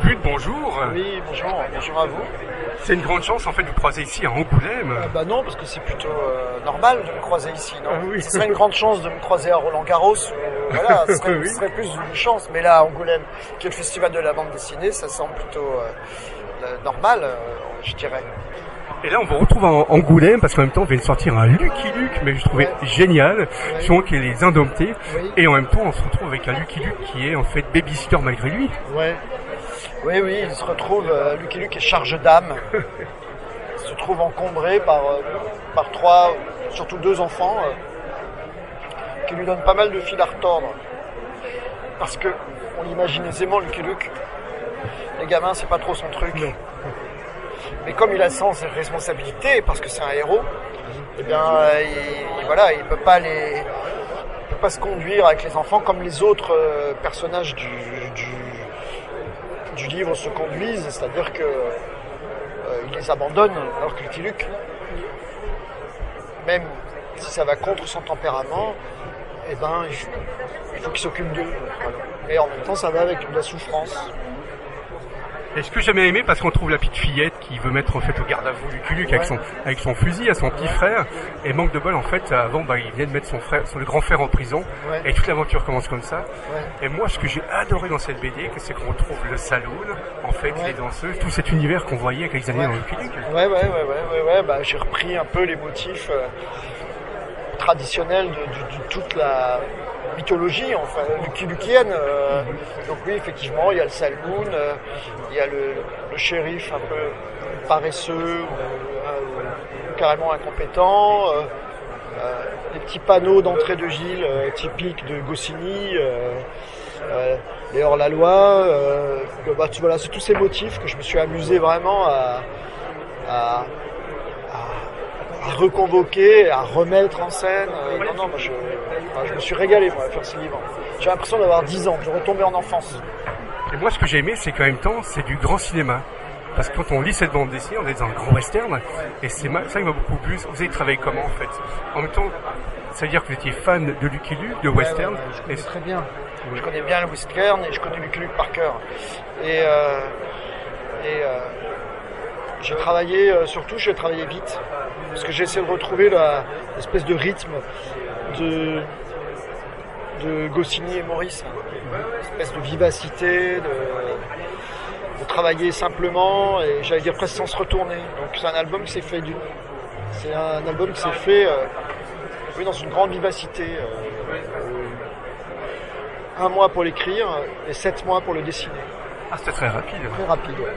But, bonjour. Oui, bonjour à vous. C'est une grande chance en fait de vous croiser ici à Angoulême. Bah non, parce que c'est plutôt normal de me croiser ici, non? Oui. Ce serait une grande chance de me croiser à Roland-Garros, voilà, ce serait, Oui. ce serait plus une chance. Mais là, à Angoulême, qui est le festival de la bande dessinée, ça semble plutôt normal, je dirais. Et là, on vous retrouve à Angoulême parce qu'en même temps, on vient de sortir un Lucky Luke, mais je trouvais génial, selon qui est les Indomptés. Oui. Et en même temps, on se retrouve avec un Lucky Luke qui est en fait babysitter malgré lui. Ouais. Oui, il se retrouve, Lucky Luke est charge d'âme. Il se trouve encombré par trois, surtout deux enfants, qui lui donnent pas mal de fil à retordre. Parce que, on l'imagine aisément, Lucky Luke, les gamins, c'est pas trop son truc. Non. Mais comme il a sens et responsabilité, parce que c'est un héros, eh bien, il peut pas se conduire avec les enfants comme les autres personnages du livre se conduisent, c'est-à-dire que il les abandonne, alors que Lucky Luke, même si ça va contre son tempérament, eh ben, il faut qu'il s'occupe d'eux. Voilà. Et en même temps, ça va avec de la souffrance. Et ce que j'ai bien aimé, parce qu'on trouve la petite fillette qui veut mettre en fait au garde à vous Lucky Luke avec son fusil à son petit frère, et manque de bol en fait, avant il vient de mettre son grand frère en prison, et toute l'aventure commence comme ça. Et moi ce que j'ai adoré dans cette BD, c'est qu'on retrouve le saloon, en fait les danseuses, tout cet univers qu'on voyait avec les années dans Lucky Luke. Bah, j'ai repris un peu les motifs traditionnels de toute la mythologie, enfin, lukienne. Donc oui, effectivement, il y a le saloon, il y a le shérif un peu paresseux, ou carrément incompétent, les petits panneaux d'entrée de Gilles typiques de Goscinny, les hors-la-loi, voilà, c'est tous ces motifs que je me suis amusé vraiment à reconvoquer, à remettre en scène. Moi, je me suis régalé moi, à faire ce livre. J'ai l'impression d'avoir 10 ans, je retombais en enfance. Et moi, ce que j'ai aimé, c'est qu'en même temps, c'est du grand cinéma. Parce que quand on lit cette bande dessinée, on est dans un grand western, et ça, il m'a beaucoup plu. Vous avez travaillé comment, en fait? En même temps, ça veut dire que vous étiez fan de Lucky Luke, de western? Je connais très bien. Je connais bien le western, et je connais Lucky Luke par cœur. J'ai travaillé, surtout, j'ai travaillé vite. Parce que j'ai essayé de retrouver l'espèce de rythme de Goscinny et Maurice, une espèce de vivacité, de travailler simplement et j'allais dire presque sans se retourner. Donc c'est un album qui s'est fait dans une grande vivacité. 1 mois pour l'écrire et 7 mois pour le dessiner. Ah, c'était très rapide. Très rapide, ouais.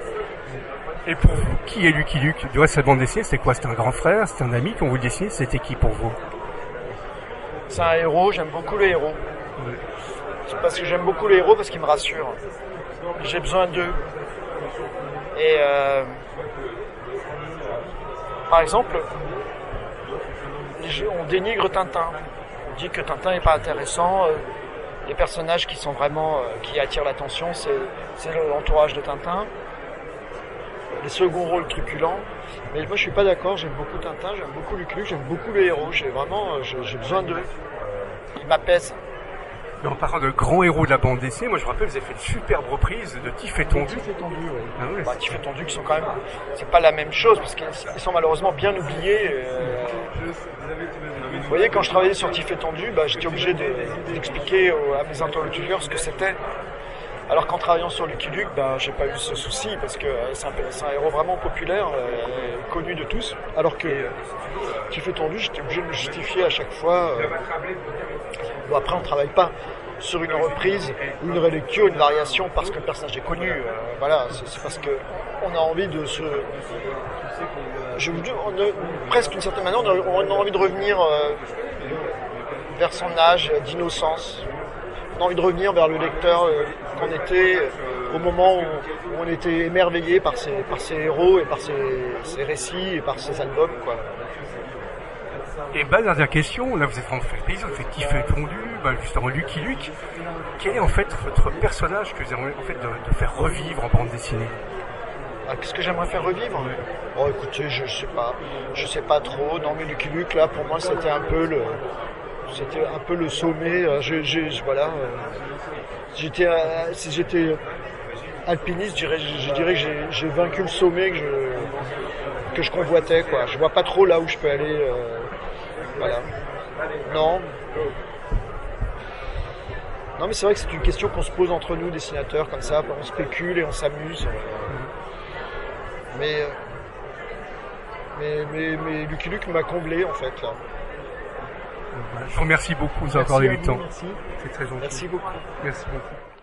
Et pour vous, qui est Lucky Luke? Du reste, cette bande dessinée, c'était quoi? C'était un grand frère? C'était un ami? Quand vous le dessinez, c'était qui pour vous? C'est un héros, j'aime beaucoup les héros. C'est parce que j'aime beaucoup les héros parce qu'ils me rassurent. J'ai besoin d'eux. Et par exemple, on dénigre Tintin. On dit que Tintin n'est pas intéressant. Les personnages qui sont vraiment qui attirent l'attention, c'est l'entourage de Tintin. Les seconds rôles truculents. Mais moi je suis pas d'accord, j'aime beaucoup Tintin, j'aime beaucoup Lucky Luke, j'aime beaucoup les héros, j'ai besoin d'eux. Ils m'apaisent. Mais en parlant de grands héros de la bande dessinée, moi je me rappelle, vous avez fait une superbe reprise de Tiff et Tondu. Tiff et Tondu, oui. Ah ouais, Tiff et Tondu qui sont quand même, c'est pas la même chose parce qu'ils sont malheureusement bien oubliés. Vous voyez, quand je travaillais sur Tiff et Tondu, j'étais obligé d'expliquer à mes interlocuteurs ce que c'était. Alors qu'en travaillant sur Lucky Luke, j'ai pas eu ce souci parce que c'est un héros vraiment populaire, connu de tous. Alors que Tiff et Tondu, j'étais obligé de me justifier à chaque fois. Bon, après, on travaille pas sur une reprise, une relecture, une variation parce que le personnage est connu. Voilà, c'est parce que on a envie de se, presque d'une certaine manière, on a envie de revenir vers son âge d'innocence. On a envie de revenir vers le lecteur qu'on était au moment où on était émerveillé par ces héros et par ces récits et par ces albums, quoi. Et dernière question, là vous êtes en fait plaisir, vous faites Tiff et Tondu, justement Lucky Luke. Quel est en fait votre personnage que vous aimeriez en fait de faire revivre en bande dessinée? Qu'est-ce que j'aimerais faire revivre? Oh, écoutez, je sais pas trop. Non, mais Lucky Luke, là, pour moi, c'était un peu le sommet. Voilà. alpiniste, je dirais que j'ai vaincu le sommet que je convoitais, quoi. Je vois pas trop là où je peux aller. Voilà. Non. Non, mais c'est vrai que c'est une question qu'on se pose entre nous, dessinateurs, comme ça. On spécule et on s'amuse. Mais Lucky Luke m'a comblé, en fait, là. Je vous remercie beaucoup, vous avez accordé du temps. Merci. C'est très gentil. Merci beaucoup. Merci beaucoup.